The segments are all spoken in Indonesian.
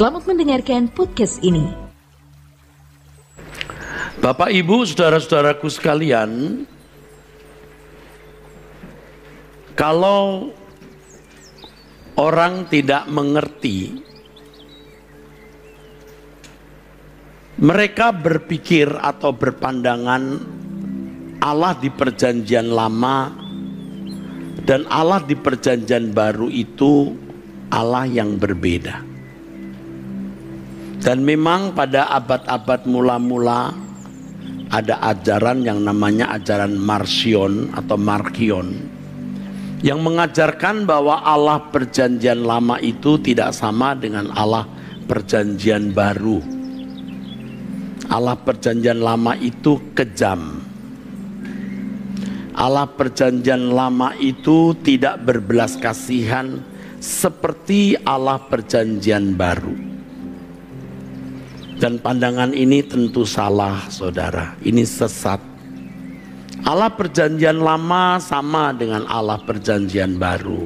Selamat mendengarkan podcast ini. Bapak, Ibu, saudara-saudaraku sekalian, kalau orang tidak mengerti, mereka berpikir atau berpandangan Allah di Perjanjian Lama dan Allah di Perjanjian Baru itu Allah yang berbeda. Dan memang pada abad-abad mula-mula ada ajaran yang namanya ajaran Marcion atau Markion yang mengajarkan bahwa Allah Perjanjian Lama itu tidak sama dengan Allah Perjanjian Baru. Allah Perjanjian Lama itu kejam. Allah Perjanjian Lama itu tidak berbelas kasihan seperti Allah Perjanjian Baru. Dan pandangan ini tentu salah, saudara. Ini sesat. Allah Perjanjian Lama sama dengan Allah Perjanjian Baru.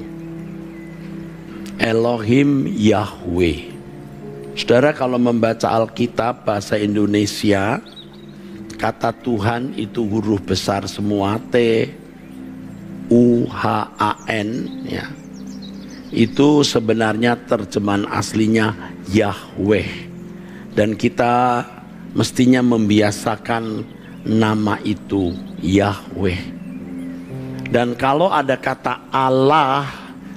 Elohim Yahweh. Saudara, kalau membaca Alkitab bahasa Indonesia, kata Tuhan itu huruf besar semua, T-U-H-A-N, ya. Itu sebenarnya terjemahan aslinya Yahweh. Dan kita mestinya membiasakan nama itu Yahweh. Dan kalau ada kata Allah,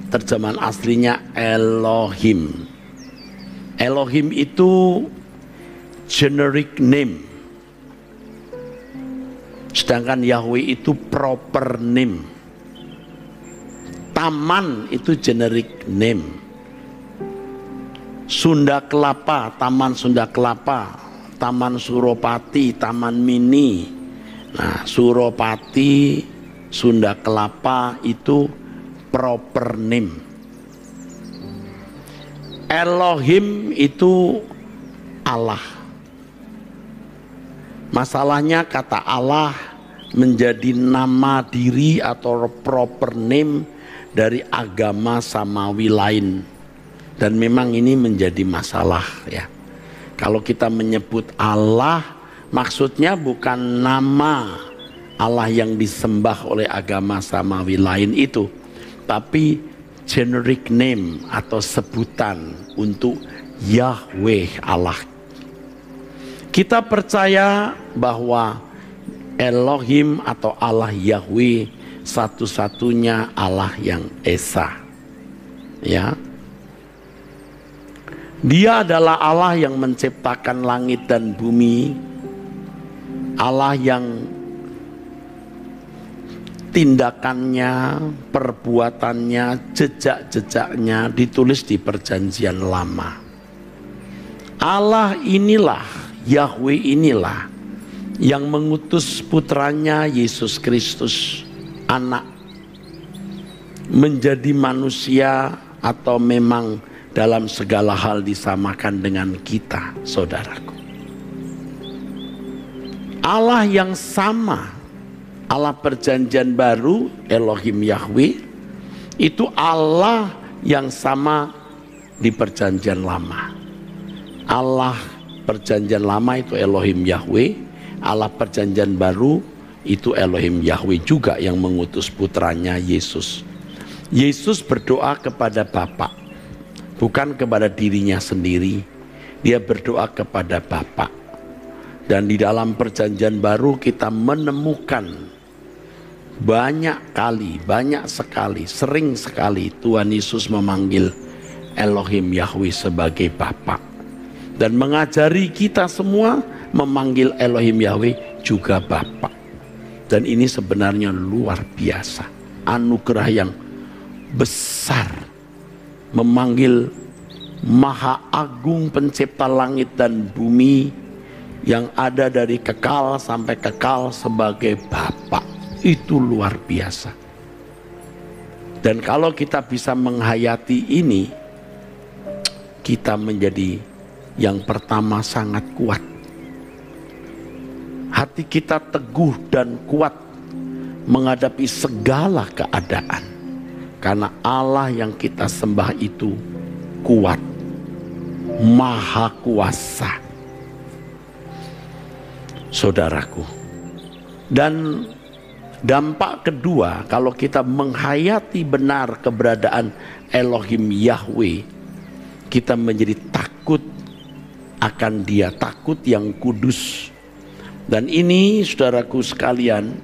terjemahan aslinya Elohim. Elohim itu generic name. Sedangkan Yahweh itu proper name. Taman itu generic name. Sunda Kelapa, Taman Sunda Kelapa, Taman Suropati, Taman Mini. Nah, Suropati, Sunda Kelapa itu proper name. Elohim itu Allah. Masalahnya kata Allah menjadi nama diri atau proper name dari agama samawi lain. Dan memang ini menjadi masalah, ya. Kalau kita menyebut Allah, maksudnya bukan nama Allah yang disembah oleh agama samawi lain itu, tapi generic name atau sebutan untuk Yahweh Allah. Kita percaya bahwa Elohim atau Allah Yahweh satu-satunya Allah yang esa, ya. Dia adalah Allah yang menciptakan langit dan bumi, Allah yang tindakannya, perbuatannya, jejak-jejaknya ditulis di Perjanjian Lama. Allah inilah, Yahweh inilah yang mengutus putranya Yesus Kristus, anak, menjadi manusia atau memang dalam segala hal disamakan dengan kita, saudaraku. Allah yang sama, Allah Perjanjian Baru, Elohim Yahweh, itu Allah yang sama di Perjanjian Lama. Allah Perjanjian Lama itu Elohim Yahweh, Allah Perjanjian Baru itu Elohim Yahweh juga yang mengutus putranya Yesus. Yesus berdoa kepada Bapa, bukan kepada dirinya sendiri. Dia berdoa kepada Bapa. Dan di dalam Perjanjian Baru kita menemukan banyak sekali, sering sekali Tuhan Yesus memanggil Elohim Yahweh sebagai Bapa. Dan mengajari kita semua memanggil Elohim Yahweh juga Bapa. Dan ini sebenarnya luar biasa. Anugerah yang besar. Memanggil Maha Agung Pencipta langit dan bumi yang ada dari kekal sampai kekal sebagai Bapa. Itu luar biasa. Dan kalau kita bisa menghayati ini, kita menjadi yang pertama sangat kuat. Hati kita teguh dan kuat menghadapi segala keadaan. Karena Allah yang kita sembah itu kuat. Maha Kuasa, saudaraku. Dan dampak kedua, kalau kita menghayati benar keberadaan Elohim Yahweh, kita menjadi takut akan Dia, takut yang kudus. Dan ini, saudaraku sekalian,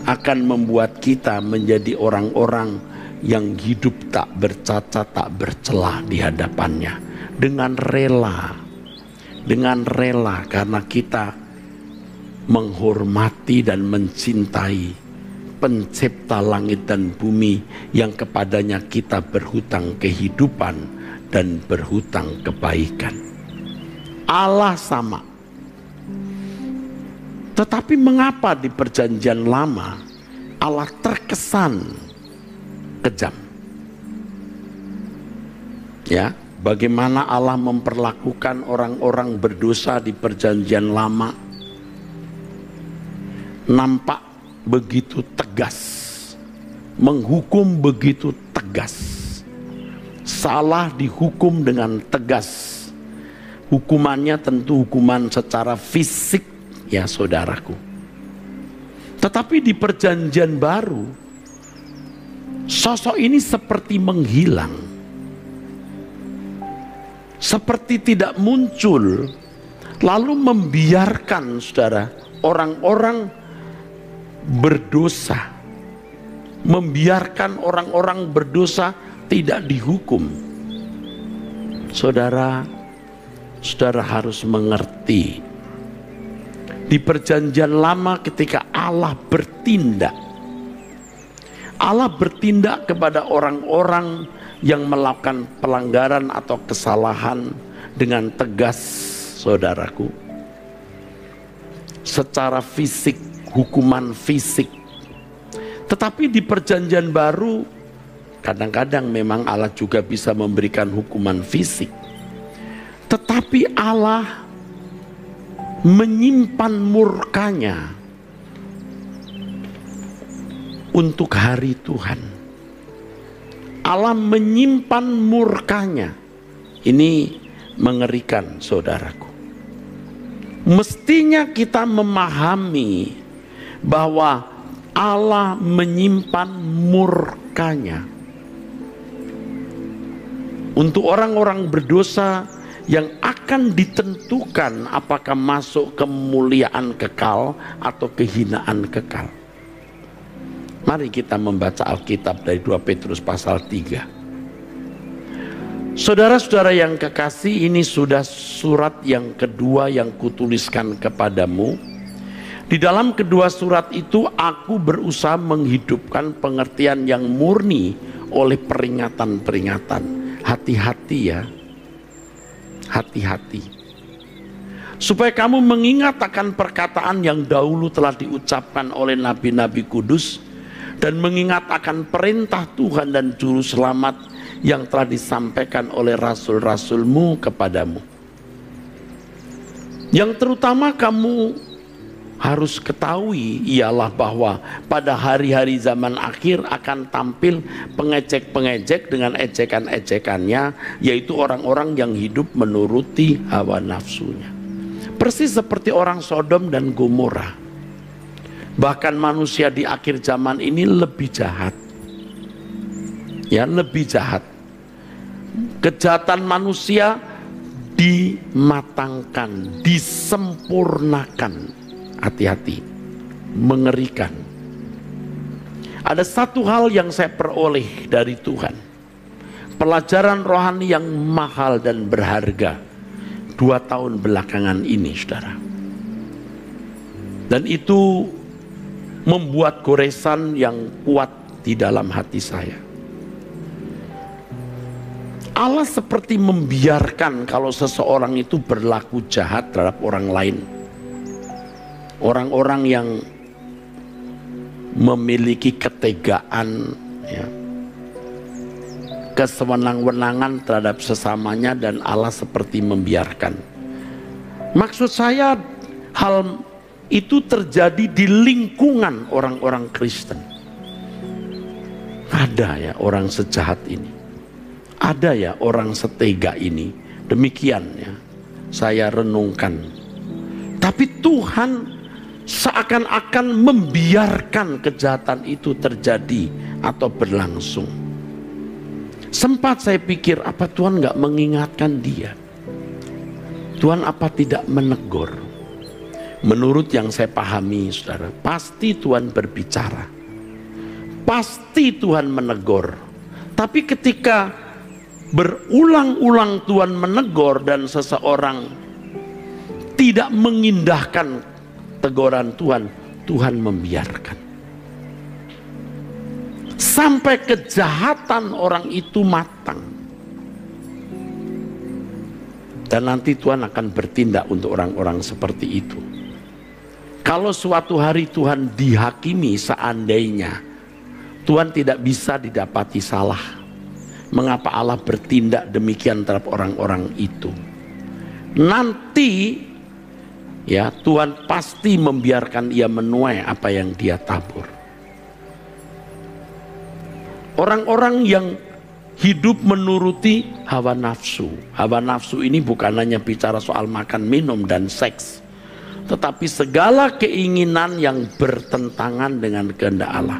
akan membuat kita menjadi orang-orang yang hidup tak bercacat, tak bercelah di hadapannya. Dengan rela karena kita menghormati dan mencintai pencipta langit dan bumi yang kepadanya kita berhutang kehidupan dan berhutang kebaikan. Allah sama. Tetapi mengapa di perjanjian lama Allah terkesan kejam? Ya, bagaimana Allah memperlakukan orang-orang berdosa di perjanjian lama? Nampak begitu tegas, menghukum begitu tegas. Salah dihukum dengan tegas. Hukumannya tentu hukuman secara fisik, ya saudaraku. Tetapi di perjanjian baru, sosok ini seperti menghilang, seperti tidak muncul, lalu membiarkan saudara orang-orang berdosa, membiarkan orang-orang berdosa tidak dihukum. Saudara harus mengerti, di perjanjian lama ketika Allah bertindak kepada orang-orang yang melakukan pelanggaran atau kesalahan dengan tegas, saudaraku, secara fisik, hukuman fisik. Tetapi di perjanjian baru kadang-kadang memang Allah juga bisa memberikan hukuman fisik, tetapi Allah menyimpan murkanya untuk hari Tuhan. Allah menyimpan murkanya. Ini mengerikan, saudaraku. Mestinya kita memahami bahwa Allah menyimpan murkanya untuk orang-orang berdosa yang akan ditentukan apakah masuk kemuliaan kekal atau kehinaan kekal. Mari kita membaca Alkitab dari 2 Petrus pasal 3. Saudara-saudara yang kekasih, ini sudah surat yang kedua yang kutuliskan kepadamu. Di dalam kedua surat itu aku berusaha menghidupkan pengertian yang murni oleh peringatan-peringatan. Hati-hati ya. Hati-hati, supaya kamu mengingat akan perkataan yang dahulu telah diucapkan oleh nabi-nabi kudus, dan mengingat akan perintah Tuhan dan Juru Selamat yang telah disampaikan oleh rasul-rasulmu kepadamu. Yang terutama kamu harus ketahui ialah bahwa pada hari-hari zaman akhir akan tampil pengejek-pengejek dengan ejekan-ejekannya, yaitu orang-orang yang hidup menuruti hawa nafsunya. Persis seperti orang Sodom dan Gomora. Bahkan manusia di akhir zaman ini lebih jahat. Ya, lebih jahat. Kejahatan manusia dimatangkan, disempurnakan. Hati-hati, mengerikan. Ada satu hal yang saya peroleh dari Tuhan, pelajaran rohani yang mahal dan berharga 2 tahun belakangan ini, saudara. Dan itu membuat goresan yang kuat di dalam hati saya. Allah seperti membiarkan kalau seseorang itu berlaku jahat terhadap orang lain. Orang-orang yang memiliki ketegaan, ya, kesewenang-wenangan terhadap sesamanya, dan Allah seperti membiarkan. Maksud saya, hal itu terjadi di lingkungan orang-orang Kristen. Ada ya orang sejahat ini, ada ya orang setega ini Demikian ya, saya renungkan. Tapi Tuhan seakan-akan membiarkan kejahatan itu terjadi atau berlangsung. Sempat saya pikir, apa Tuhan nggak mengingatkan dia? Tuhan apa tidak menegur? Menurut yang saya pahami, saudara, pasti Tuhan berbicara. Pasti Tuhan menegur. Tapi ketika berulang-ulang Tuhan menegur dan seseorang tidak mengindahkan teguran Tuhan, Tuhan membiarkan. Sampai kejahatan orang itu matang. Dan nanti Tuhan akan bertindak untuk orang-orang seperti itu. Kalau suatu hari Tuhan dihakimi, seandainya Tuhan tidak bisa didapati salah, mengapa Allah bertindak demikian terhadap orang-orang itu? Nanti ya, Tuhan pasti membiarkan ia menuai apa yang dia tabur. Orang-orang yang hidup menuruti hawa nafsu. Hawa nafsu ini bukan hanya bicara soal makan, minum, dan seks, tetapi segala keinginan yang bertentangan dengan kehendak Allah.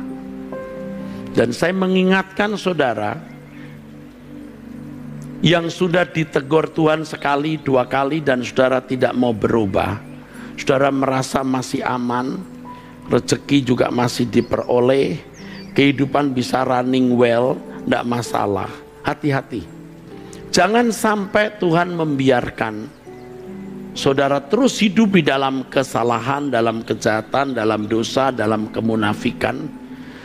Dan saya mengingatkan saudara yang sudah ditegur Tuhan sekali, dua kali, dan saudara tidak mau berubah. Saudara merasa masih aman, rezeki juga masih diperoleh, kehidupan bisa running well, tidak masalah. Hati-hati, jangan sampai Tuhan membiarkan saudara terus hidup di dalam kesalahan, dalam kejahatan, dalam dosa, dalam kemunafikan,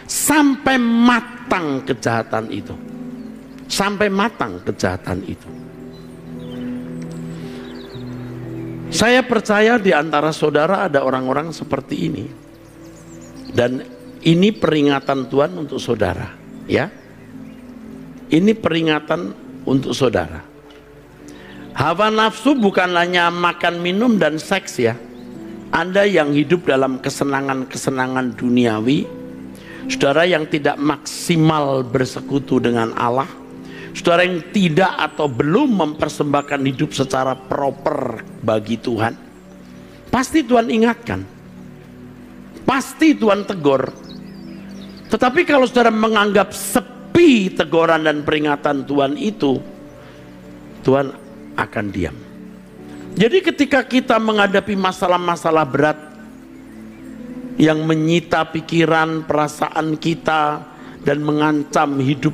sampai matang kejahatan itu. Sampai matang kejahatan itu. Saya percaya di antara saudara ada orang-orang seperti ini. Dan ini peringatan Tuhan untuk saudara, ya. Ini peringatan untuk saudara. Hawa nafsu bukan hanya makan, minum, dan seks ya. Anda yang hidup dalam kesenangan-kesenangan duniawi, saudara yang tidak maksimal bersekutu dengan Allah, saudara yang tidak atau belum mempersembahkan hidup secara proper bagi Tuhan, pasti Tuhan ingatkan, pasti Tuhan tegur. Tetapi kalau saudara menganggap sepi teguran dan peringatan Tuhan itu, Tuhan akan diam. Jadi ketika kita menghadapi masalah-masalah berat yang menyita pikiran, perasaan kita, dan mengancam hidup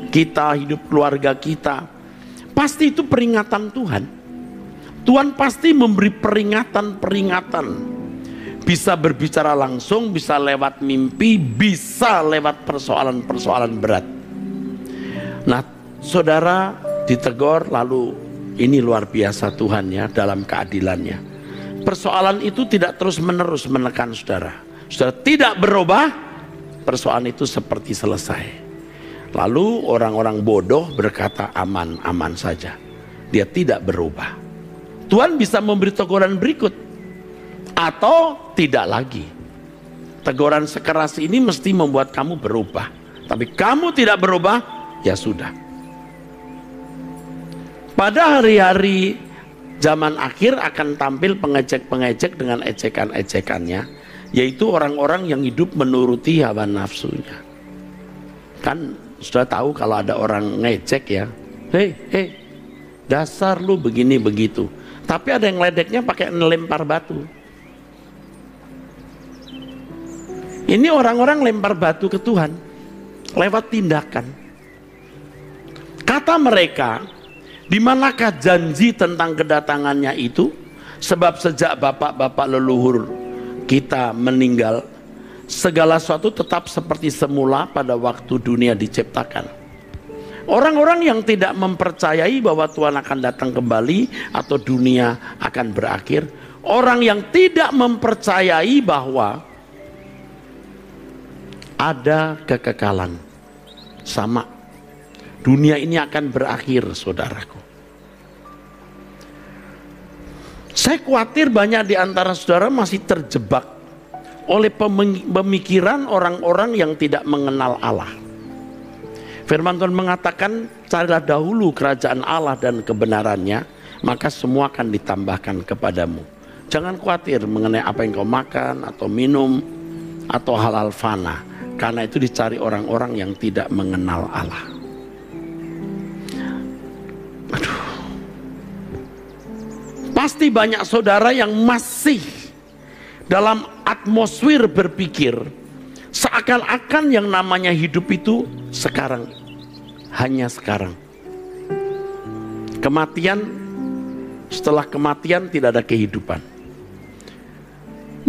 kita, hidup keluarga kita, pasti itu peringatan Tuhan. Tuhan pasti memberi peringatan-peringatan. Bisa berbicara langsung, bisa lewat mimpi, bisa lewat persoalan-persoalan berat. Nah, saudara ditegur, lalu ini luar biasa Tuhan ya dalam keadilannya. Persoalan itu tidak terus-menerus menekan saudara. Saudara tidak berubah, persoalan itu seperti selesai. Lalu orang-orang bodoh berkata aman-aman saja. Dia tidak berubah. Tuhan bisa memberi teguran berikut. Atau tidak lagi. Teguran sekeras ini mesti membuat kamu berubah. Tapi kamu tidak berubah, ya sudah. Pada hari-hari zaman akhir akan tampil pengejek-pengejek dengan ejekan-ejekannya, yaitu orang-orang yang hidup menuruti hawa nafsunya. Kan sudah tahu kalau ada orang ngejek ya, hei dasar lu begini begitu. Tapi ada yang ledeknya pakai lempar batu. Ini orang-orang lempar batu ke Tuhan lewat tindakan. Kata mereka, di manakah janji tentang kedatangannya itu? Sebab sejak bapak-bapak leluhur kita meninggal, segala sesuatu tetap seperti semula pada waktu dunia diciptakan. Orang-orang yang tidak mempercayai bahwa Tuhan akan datang kembali atau dunia akan berakhir, orang yang tidak mempercayai bahwa ada kekekalan, sama, dunia ini akan berakhir, saudaraku. Saya khawatir banyak di antara saudara masih terjebak oleh pemikiran orang-orang yang tidak mengenal Allah. Firman Tuhan mengatakan, carilah dahulu kerajaan Allah dan kebenarannya, maka semua akan ditambahkan kepadamu. Jangan khawatir mengenai apa yang kau makan atau minum atau hal-hal fana, karena itu dicari orang-orang yang tidak mengenal Allah. Aduh. Pasti banyak saudara yang masih dalam atmosfer berpikir seakan-akan yang namanya hidup itu sekarang, hanya sekarang. Kematian, setelah kematian tidak ada kehidupan.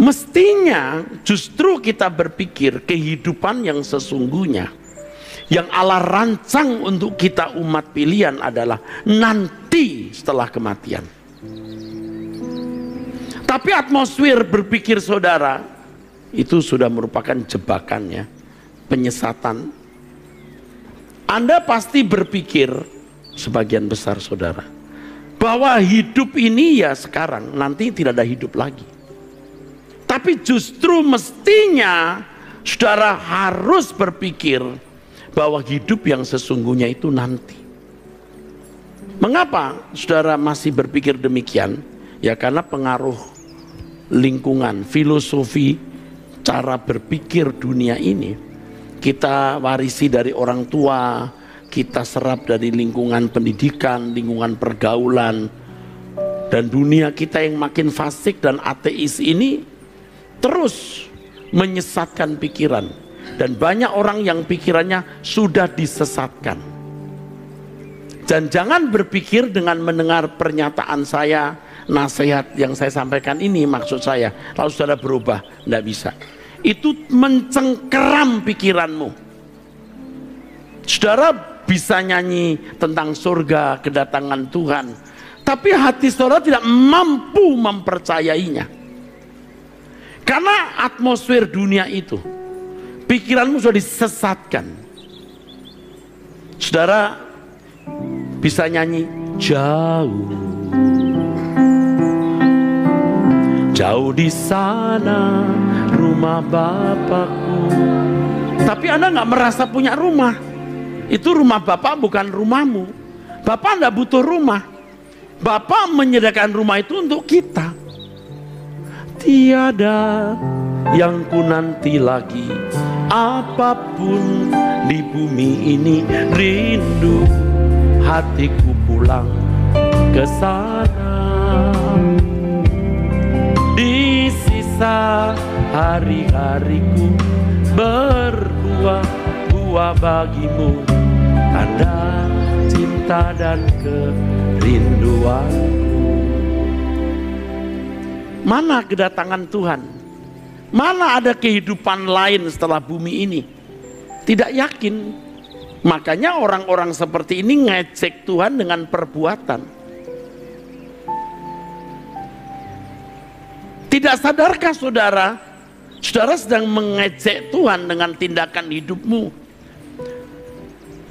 Mestinya justru kita berpikir kehidupan yang sesungguhnya, yang Allah rancang untuk kita umat pilihan adalah nanti setelah kematian. Tapi atmosfer berpikir saudara itu sudah merupakan jebakannya, penyesatan. Anda pasti berpikir, sebagian besar saudara, bahwa hidup ini ya sekarang, nanti tidak ada hidup lagi. Tapi justru mestinya saudara harus berpikir bahwa hidup yang sesungguhnya itu nanti. Mengapa saudara masih berpikir demikian? Ya karena pengaruh lingkungan, filosofi, cara berpikir dunia ini kita warisi dari orang tua, kita serap dari lingkungan pendidikan, lingkungan pergaulan, dan dunia kita yang makin fasik dan ateis ini terus menyesatkan pikiran, dan banyak orang yang pikirannya sudah disesatkan. Dan jangan berpikir dengan mendengar pernyataan saya, nasihat yang saya sampaikan ini maksud saya, lalu saudara berubah. Tidak bisa. Itu mencengkeram pikiranmu. Saudara bisa nyanyi tentang surga, kedatangan Tuhan, tapi hati saudara tidak mampu mempercayainya. Karena atmosfer dunia itu, pikiranmu sudah disesatkan. Saudara bisa nyanyi, jauh, jauh di sana rumah Bapakku. Tapi Anda nggak merasa punya rumah. Itu rumah Bapak bukan rumahmu. Bapak nggak butuh rumah. Bapak menyediakan rumah itu untuk kita. Tiada yang ku nanti lagi, apapun di bumi ini, rindu hatiku pulang ke sana. Di sisa hari-hariku berbuah-buah bagimu, tanda cinta dan kerinduan. Mana kedatangan Tuhan? Mana ada kehidupan lain setelah bumi ini? Tidak yakin. Makanya orang-orang seperti ini ngecek Tuhan dengan perbuatan. Tidak sadarkah saudara? Saudara sedang mengecek Tuhan dengan tindakan hidupmu.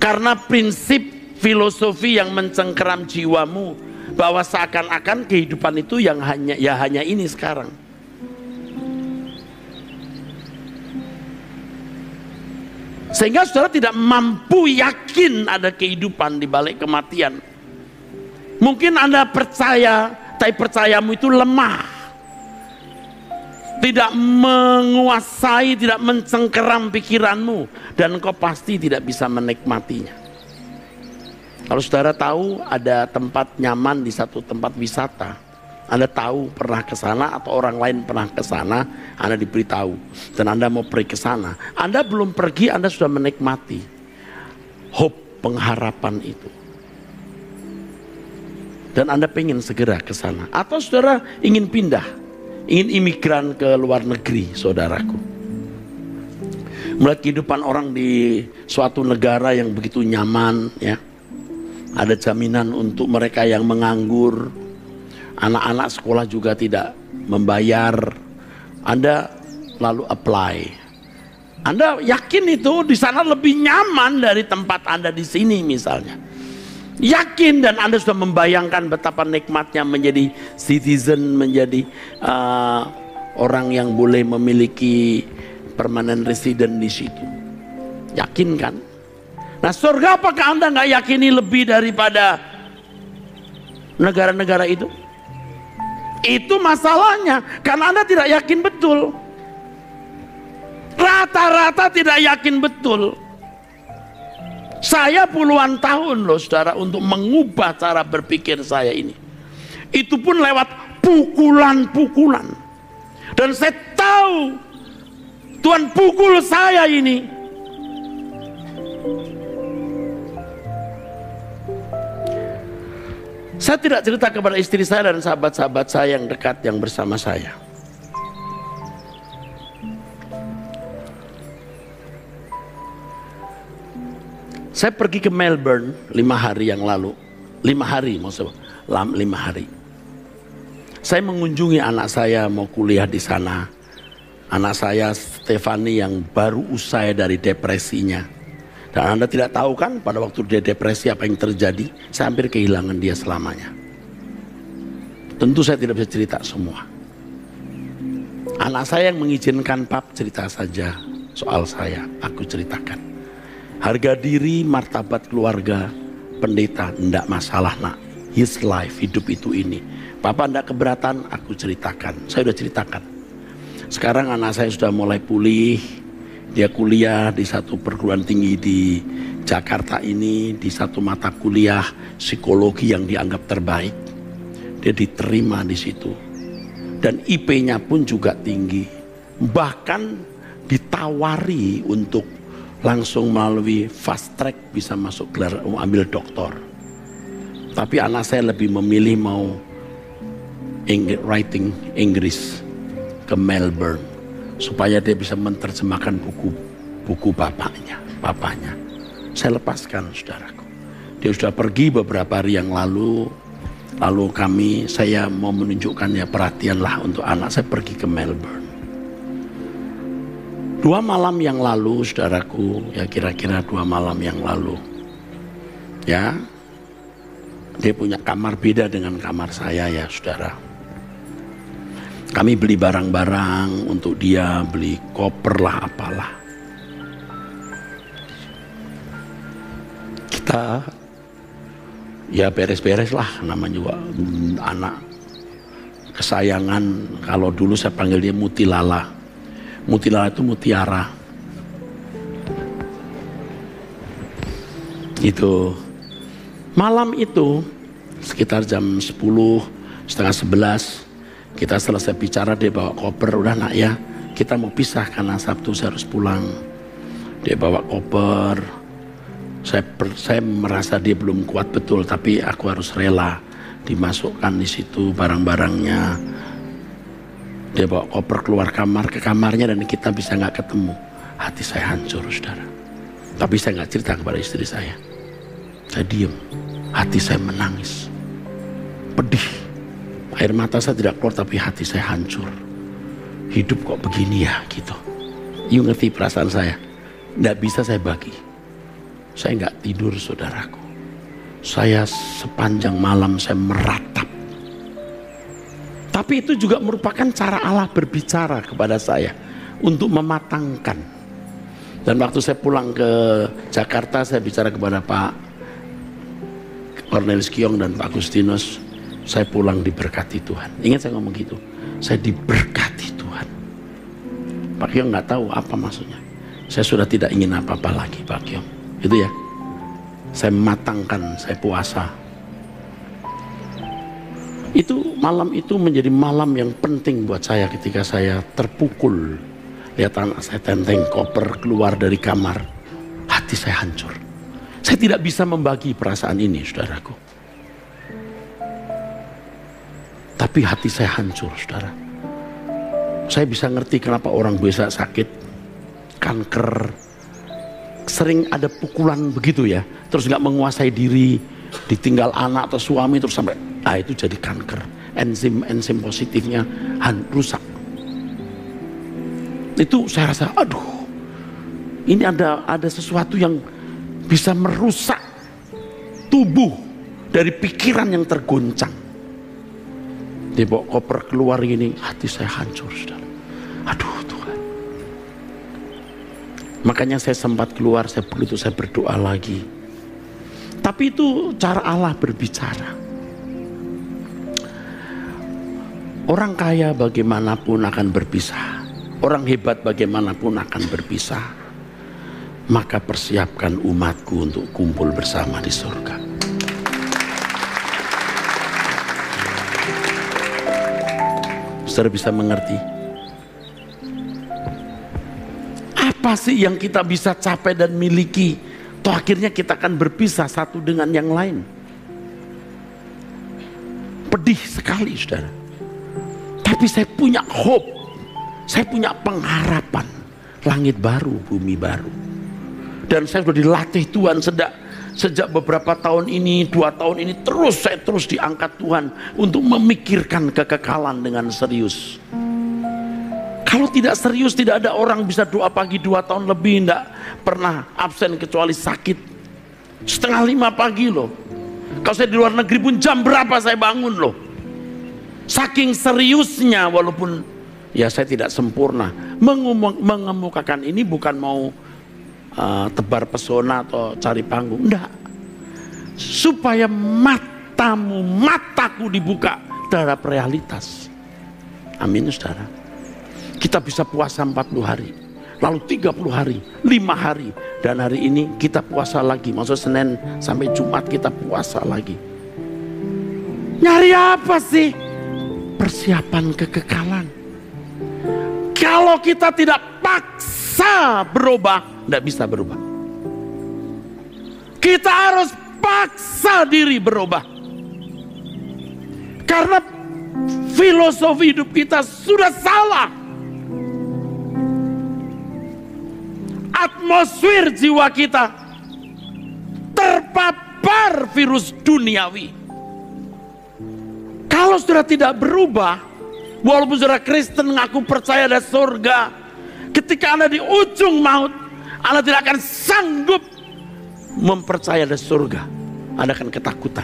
Karena prinsip filosofi yang mencengkeram jiwamu, bahwa seakan-akan kehidupan itu yang hanya ini sekarang. Sehingga saudara tidak mampu yakin ada kehidupan di balik kematian. Mungkin Anda percaya, tapi percayamu itu lemah, tidak menguasai, tidak mencengkeram pikiranmu, dan engkau pasti tidak bisa menikmatinya. Kalau saudara tahu ada tempat nyaman di satu tempat wisata, Anda tahu pernah ke sana atau orang lain pernah ke sana, Anda diberitahu dan Anda mau pergi ke sana. Anda belum pergi, Anda sudah menikmati hope, pengharapan itu. Dan Anda pengen segera ke sana. Atau saudara ingin pindah, ingin imigran ke luar negeri, saudaraku. Melihat kehidupan orang di suatu negara yang begitu nyaman, ya. Ada jaminan untuk mereka yang menganggur, anak-anak sekolah juga tidak membayar. Anda lalu apply. Anda yakin itu di sana lebih nyaman dari tempat Anda di sini misalnya. Yakin, dan Anda sudah membayangkan betapa nikmatnya menjadi citizen, menjadi orang yang boleh memiliki permanent resident di situ. Yakin kan? Nah, surga apakah Anda nggak yakini lebih daripada negara-negara itu? Itu masalahnya, karena Anda tidak yakin betul. Rata-rata tidak yakin betul. Saya puluhan tahun loh saudara untuk mengubah cara berpikir saya ini. Itu pun lewat pukulan-pukulan. Dan saya tahu Tuhan pukul saya ini. Saya tidak cerita kepada istri saya dan sahabat-sahabat saya yang dekat yang bersama saya. Saya pergi ke Melbourne 5 hari yang lalu. 5 hari maksudnya, 5 hari. Saya mengunjungi anak saya mau kuliah di sana. Anak saya Stefani yang baru usai dari depresinya. Dan Anda tidak tahu kan pada waktu dia depresi apa yang terjadi? Saya hampir kehilangan dia selamanya. Tentu saya tidak bisa cerita semua. Anak saya yang mengizinkan pap cerita saja soal saya, aku ceritakan. Harga diri, martabat keluarga, pendeta, enggak masalah nak. His life, hidup itu ini. Papa enggak keberatan, aku ceritakan. Saya sudah ceritakan. Sekarang anak saya sudah mulai pulih. Dia kuliah di satu perguruan tinggi di Jakarta ini, di satu mata kuliah psikologi yang dianggap terbaik. Dia diterima di situ. Dan IP-nya pun juga tinggi. Bahkan ditawari untuk langsung melalui fast track bisa masuk gelar ambil doktor. Tapi anak saya lebih memilih mau writing Inggris ke Melbourne supaya dia bisa menerjemahkan buku papanya. Saya lepaskan saudaraku. Dia sudah pergi beberapa hari yang lalu. Lalu saya mau menunjukkan ya perhatianlah untuk anak saya pergi ke Melbourne. 2 malam yang lalu saudaraku, ya kira-kira 2 malam yang lalu. Ya, dia punya kamar beda dengan kamar saya ya saudara. Kami beli barang-barang untuk dia, beli koper lah apalah. Kita ya beres-beres lah, namanya juga anak kesayangan. Kalau dulu saya panggil dia Mutilala. Mutilala itu mutiara. Itu malam itu sekitar jam 10, setengah 11 kita selesai bicara, dia bawa koper, udah nak ya kita mau pisah karena Sabtu saya harus pulang. Dia bawa koper. Saya merasa dia belum kuat betul, tapi aku harus rela dimasukkan di situ barang-barangnya. Dia bawa koper keluar ke kamarnya dan kita bisa nggak ketemu. Hati saya hancur saudara. Tapi saya nggak cerita kepada istri saya. Saya diam. Hati saya menangis. Pedih. Air mata saya tidak keluar tapi hati saya hancur. Hidup kok begini ya gitu. You ngerti perasaan saya. Nggak bisa saya bagi. Saya nggak tidur saudaraku. Saya sepanjang malam saya meratap. Tapi itu juga merupakan cara Allah berbicara kepada saya untuk mematangkan. Dan waktu saya pulang ke Jakarta, saya bicara kepada Pak Cornelis Kiong dan Pak Agustinus, saya pulang diberkati Tuhan. Ingat saya ngomong gitu, saya diberkati Tuhan. Pak Kiong nggak tahu apa maksudnya. Saya sudah tidak ingin apa-apa lagi Pak Kiong. Itu ya. Saya matangkan, saya puasa. Itu malam itu menjadi malam yang penting buat saya ketika saya terpukul. Lihat anak saya tenteng koper keluar dari kamar. Hati saya hancur. Saya tidak bisa membagi perasaan ini saudaraku. Tapi hati saya hancur saudara. Saya bisa ngerti kenapa orang biasa sakit kanker. Sering ada pukulan begitu ya. Terus gak menguasai diri. Ditinggal anak atau suami terus sampai itu jadi kanker. Enzim positifnya rusak. Itu saya rasa aduh. Ini ada sesuatu yang bisa merusak tubuh dari pikiran yang tergoncang. Dia bawa koper keluar gini, hati saya hancur saudara. Aduh Tuhan. Makanya saya sempat keluar, saya berdoa lagi. Tapi itu cara Allah berbicara. Orang kaya bagaimanapun akan berpisah. Orang hebat bagaimanapun akan berpisah. Maka persiapkan umatku untuk kumpul bersama di surga. Saudara bisa mengerti? Apa sih yang kita bisa capai dan miliki? Toh akhirnya kita akan berpisah satu dengan yang lain. Pedih sekali, saudara. Tapi saya punya hope, saya punya pengharapan. Langit baru, bumi baru. Dan saya sudah dilatih Tuhan sejak beberapa tahun ini, 2 tahun ini, saya terus diangkat Tuhan untuk memikirkan kekekalan dengan serius. Kalau tidak serius, tidak ada orang bisa doa pagi 2 tahun lebih, tidak pernah absen kecuali sakit. 4:30 pagi loh. Kalau saya di luar negeri pun jam berapa saya bangun loh. Saking seriusnya, walaupun ya saya tidak sempurna. Mengemukakan ini bukan mau tebar pesona atau cari panggung, enggak. Supaya mataku dibuka terhadap realitas. Amin, saudara. Kita bisa puasa 40 hari, lalu 30 hari, 5 hari, dan hari ini kita puasa lagi. Maksud Senin sampai Jumat kita puasa lagi. Nyari apa sih? Persiapan kekekalan. Kalau kita tidak paksa berubah, tidak bisa berubah. Kita harus paksa diri berubah. Karena filosofi hidup kita sudah salah. Atmosfer jiwa kita terpapar virus duniawi. Kalau sudah tidak berubah, walaupun saudara Kristen ngaku percaya ada surga, ketika Anda di ujung maut, Anda tidak akan sanggup mempercayai ada surga. Anda akan ketakutan.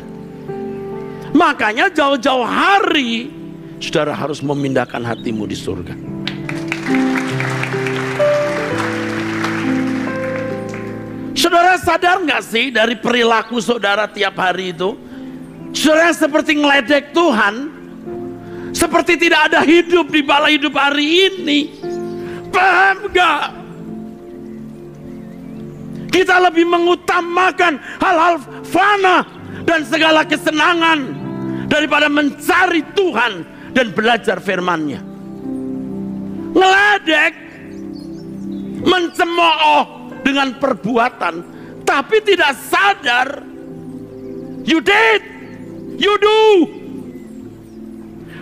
Makanya jauh-jauh hari saudara harus memindahkan hatimu di surga. Saudara sadar nggak sih dari perilaku saudara tiap hari itu? Saudara seperti ngeledek Tuhan, seperti tidak ada hidup di balai hidup hari ini. Paham nggak? Kita lebih mengutamakan hal-hal fana dan segala kesenangan daripada mencari Tuhan dan belajar firman-Nya. Ngeledek, mencemooh dengan perbuatan, tapi tidak sadar. You did, you do,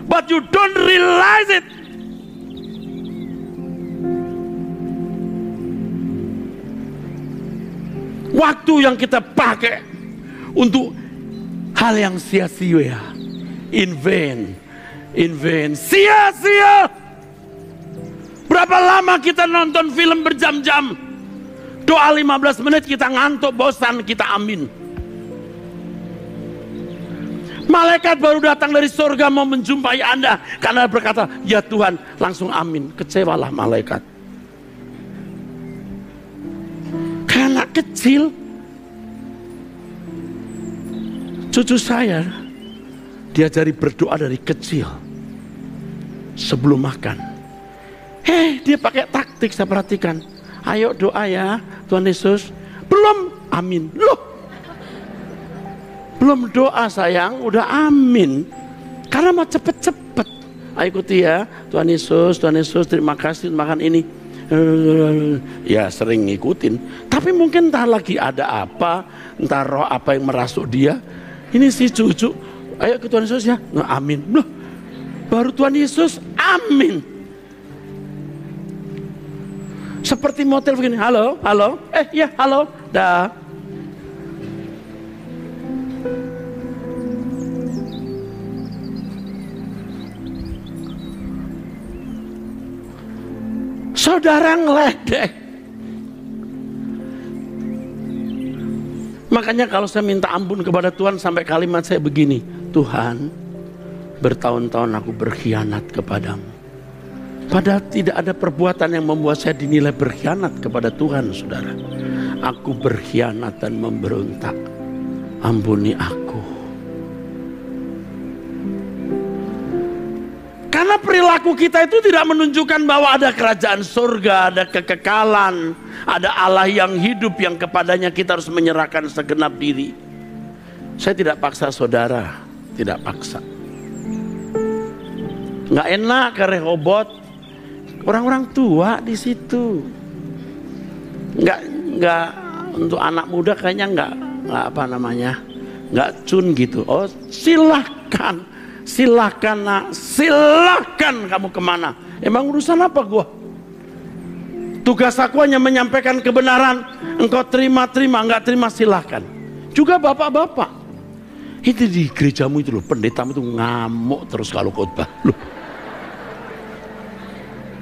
but you don't realize it. Waktu yang kita pakai untuk hal yang sia-sia, in vain, sia-sia. Berapa lama kita nonton film berjam-jam, doa 15 menit kita ngantuk, bosan, kita amin. Malaikat baru datang dari surga mau menjumpai Anda, karena berkata, ya Tuhan, langsung amin. Kecewalah malaikat. Kayak anak kecil. Cucu saya diajari berdoa dari kecil sebelum makan. Dia pakai taktik, saya perhatikan. Ayo doa ya Tuhan Yesus. Belum amin. Loh, belum doa sayang, udah amin. Karena mau cepet-cepet. Ayo ikuti ya, Tuhan Yesus, terima kasih makan ini. Ya sering ngikutin. Tapi mungkin entah lagi ada apa, entah roh apa yang merasuk dia. Ini si cucu, ayo ke Tuhan Yesus ya, amin. Loh, baru Tuhan Yesus, amin. Seperti motel begini, halo, ya halo, dah. Saudara ngeledek. Makanya kalau saya minta ampun kepada Tuhan sampai kalimat saya begini, Tuhan, bertahun-tahun aku berkhianat kepadamu. Padahal tidak ada perbuatan yang membuat saya dinilai berkhianat kepada Tuhan, saudara. Aku berkhianat dan memberontak. Ampuni aku. Karena perilaku kita itu tidak menunjukkan bahwa ada kerajaan surga, ada kekekalan, ada Allah yang hidup yang kepadanya kita harus menyerahkan segenap diri. Saya tidak paksa saudara, tidak paksa. Nggak enak ke Rehoboth, orang-orang tua di situ. Nggak untuk anak muda kayaknya nggak cun gitu. Oh silahkan. Silahkan nak, silahkan kamu kemana. Emang urusan apa gua? Tugas aku hanya menyampaikan kebenaran. Engkau terima, enggak terima silahkan. Juga bapak-bapak, itu di gerejamu itu loh, pendetamu itu ngamuk terus kalau khotbah loh.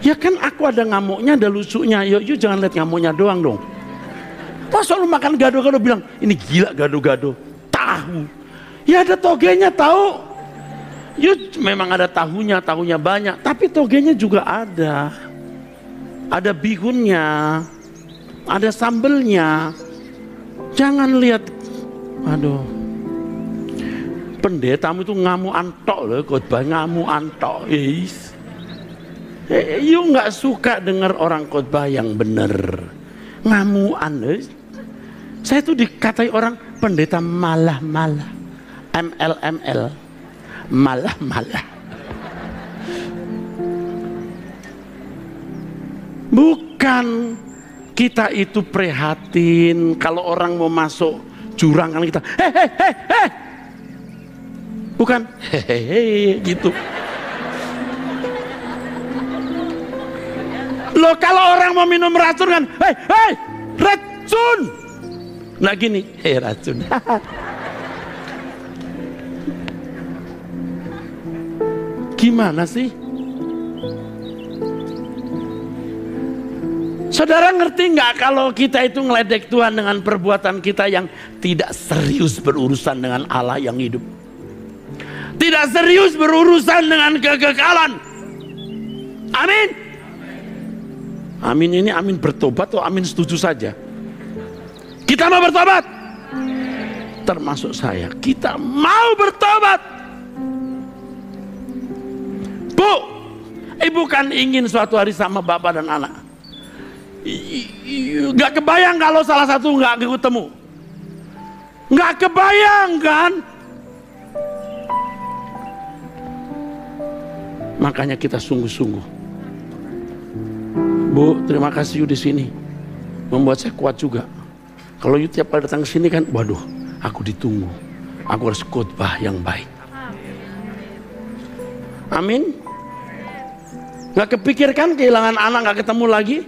Ya kan aku ada ngamuknya, ada lusuknya. Yuk jangan lihat ngamuknya doang dong. Pas lu makan gado-gado bilang, ini gila gado-gado. Tahu. Ya ada togenya tahu. Yuk memang ada tahunya banyak, tapi togenya juga ada. Ada bihunnya, ada sambelnya. Jangan lihat, aduh. Pendetamu itu ngamu antok loh, khotbah ngamu antok. Yuk nggak suka dengar orang khotbah yang bener. Ngamuan. Saya tuh dikatai orang pendeta malah-malah. ML. Malah. Bukan kita itu prihatin kalau orang mau masuk jurang kan kita hei. Bukan hehehe gitu. Loh kalau orang mau minum racun kan hei racun. Nah gini, racun. Gimana sih? Saudara ngerti nggak kalau kita itu ngeledek Tuhan dengan perbuatan kita yang tidak serius berurusan dengan Allah yang hidup, tidak serius berurusan dengan kekekalan. Amin. Amin ini amin bertobat atau amin setuju saja? Kita mau bertobat, termasuk saya. Kita mau bertobat. Bu, ibu kan ingin suatu hari sama bapak dan anak. Gak kebayang kalau salah satu gak ketemu. Gak kebayang kan? Makanya kita sungguh-sungguh. Bu, terima kasih di sini. Membuat saya kuat juga. Kalau you tiap kali datang ke sini kan, waduh, aku ditunggu. Aku harus khotbah yang baik. Amin. Gak kepikirkan kehilangan anak, gak ketemu lagi?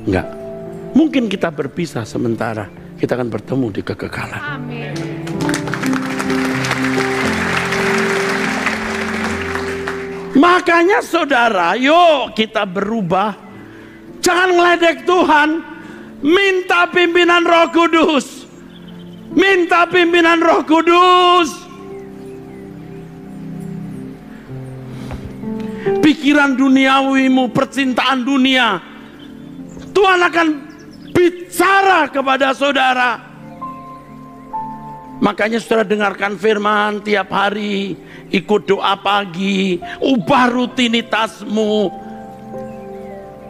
Enggak. Mungkin kita berpisah sementara, kita akan bertemu di kekekalan. Amin. Makanya saudara, yuk kita berubah. Jangan ngeledek Tuhan. Minta pimpinan Roh Kudus. Minta pimpinan Roh Kudus. Pikiran duniawimu, percintaan dunia, Tuhan akan bicara kepada saudara. Makanya saudara dengarkan firman tiap hari, ikut doa pagi, ubah rutinitasmu,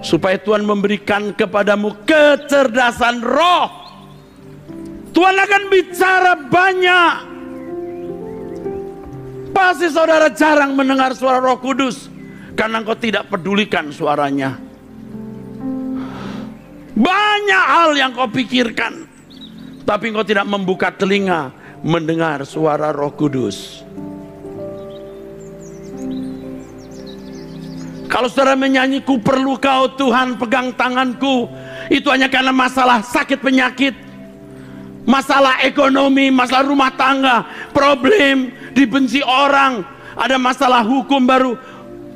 supaya Tuhan memberikan kepadamu kecerdasan roh. Tuhan akan bicara banyak. Pasti saudara jarang mendengar suara Roh Kudus, karena engkau tidak pedulikan suaranya. Banyak hal yang kau pikirkan, tapi engkau tidak membuka telinga mendengar suara Roh Kudus. Kalau saudara menyanyi, ku perlu kau Tuhan pegang tanganku, itu hanya karena masalah sakit penyakit, masalah ekonomi, masalah rumah tangga, problem, dibenci orang, ada masalah hukum baru.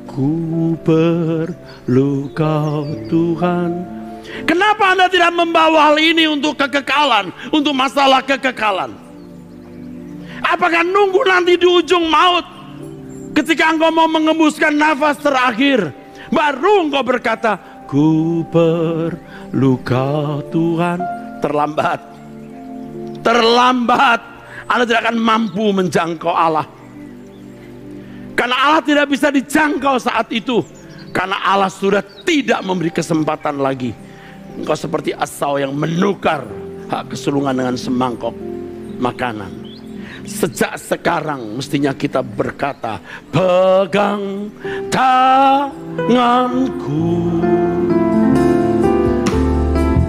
Ku perlu kau Tuhan. Kenapa Anda tidak membawa hal ini untuk kekekalan, untuk masalah kekekalan? Apakah nunggu nanti di ujung maut Ketika engkau mau mengembuskan nafas terakhir, baru engkau berkata, ku perlu kau Tuhan. Terlambat. Terlambat. Anda tidak akan mampu menjangkau Allah. Karena Allah tidak bisa dijangkau saat itu. Karena Allah sudah tidak memberi kesempatan lagi. Engkau seperti Esau yang menukar hak kesulungan dengan semangkok makanan. Sejak sekarang mestinya kita berkata, pegang tanganku,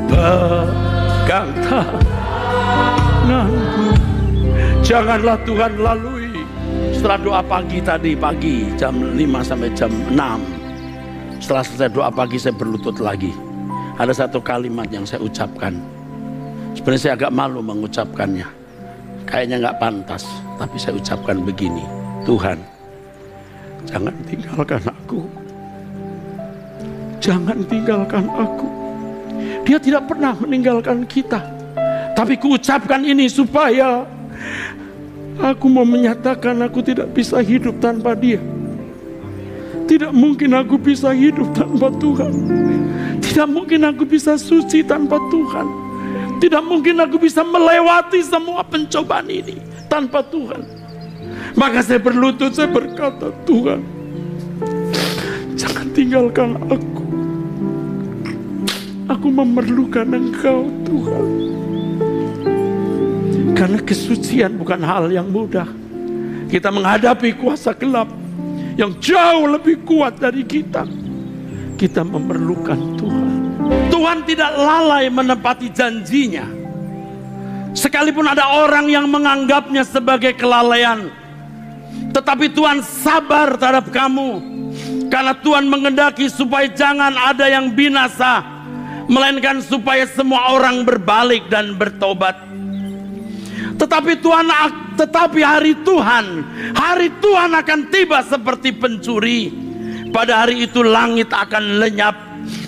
pegang tanganku. Janganlah Tuhan lalui. Setelah doa pagi tadi, jam 5 sampai jam 6. Setelah selesai doa pagi saya berlutut lagi. Ada satu kalimat yang saya ucapkan. Sebenarnya saya agak malu mengucapkannya. Kayaknya nggak pantas, tapi saya ucapkan begini, Tuhan, jangan tinggalkan aku. Jangan tinggalkan aku. Dia tidak pernah meninggalkan kita. Tapi kuucapkan ini supaya aku mau menyatakan aku tidak bisa hidup tanpa Dia. Tidak mungkin aku bisa hidup tanpa Tuhan. Tidak mungkin aku bisa suci tanpa Tuhan. Tidak mungkin aku bisa melewati semua pencobaan ini tanpa Tuhan. Maka saya berlutut, saya berkata, Tuhan, jangan tinggalkan aku. Aku memerlukan Engkau, Tuhan. Karena kesucian bukan hal yang mudah. Kita menghadapi kuasa gelap yang jauh lebih kuat dari kita. Kita memerlukan Tuhan. Tuhan tidak lalai menepati janjinya. Sekalipun ada orang yang menganggapnya sebagai kelalaian, tetapi Tuhan sabar terhadap kamu. Karena Tuhan mengendaki supaya jangan ada yang binasa, melainkan supaya semua orang berbalik dan bertobat. Tetapi hari Tuhan akan tiba seperti pencuri. Pada hari itu langit akan lenyap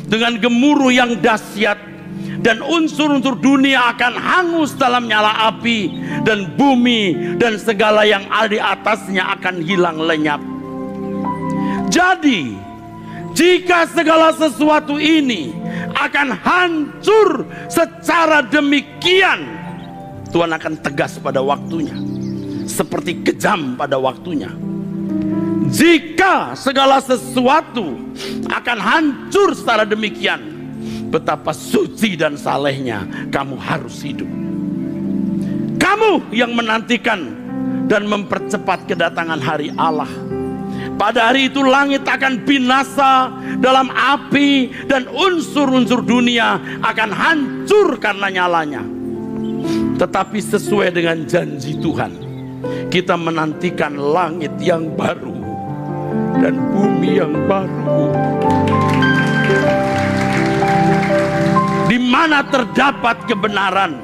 dengan gemuruh yang dahsyat, dan unsur-unsur dunia akan hangus dalam nyala api, dan bumi dan segala yang ada di atasnya akan hilang lenyap. Jadi, jika segala sesuatu ini akan hancur secara demikian, Tuhan akan tegas pada waktunya, seperti kejam pada waktunya. Jika segala sesuatu akan hancur secara demikian, betapa suci dan salehnya kamu harus hidup. Kamu yang menantikan dan mempercepat kedatangan hari Allah. Pada hari itu langit akan binasa dalam api, dan unsur-unsur dunia akan hancur karena nyalanya. Tetapi sesuai dengan janji Tuhan, kita menantikan langit yang baru dan bumi yang baru, di mana terdapat kebenaran.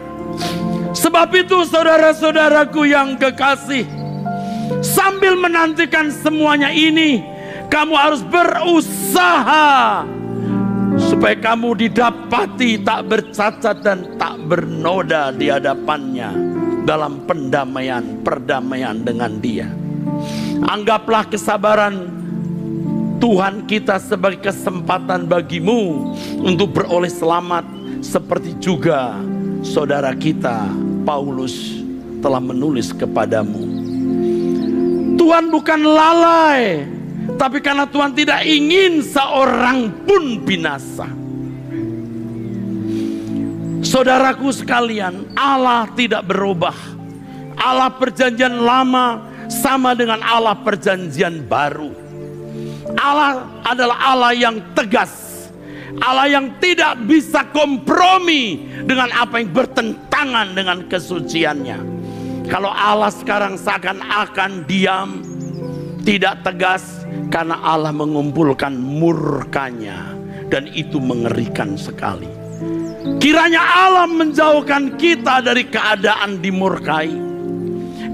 Sebab itu saudara-saudaraku yang kekasih, sambil menantikan semuanya ini, kamu harus berusaha supaya kamu didapati tak bercacat dan tak bernoda di hadapannya dalam perdamaian dengan Dia. Anggaplah kesabaran Tuhan kita sebagai kesempatan bagimu untuk beroleh selamat, seperti juga saudara kita Paulus telah menulis kepadamu. Tuhan bukan lalai, tapi karena Tuhan tidak ingin seorang pun binasa. Saudaraku sekalian, Allah tidak berubah. Allah perjanjian lama sama dengan Allah perjanjian baru. Allah adalah Allah yang tegas, Allah yang tidak bisa kompromi dengan apa yang bertentangan dengan kesuciannya. Kalau Allah sekarang seakan-akan diam, tidak tegas, karena Allah mengumpulkan murkanya, dan itu mengerikan sekali. Kiranya Allah menjauhkan kita dari keadaan dimurkai.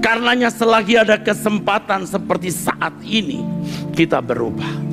Karenanya selagi ada kesempatan seperti saat ini, kita berubah.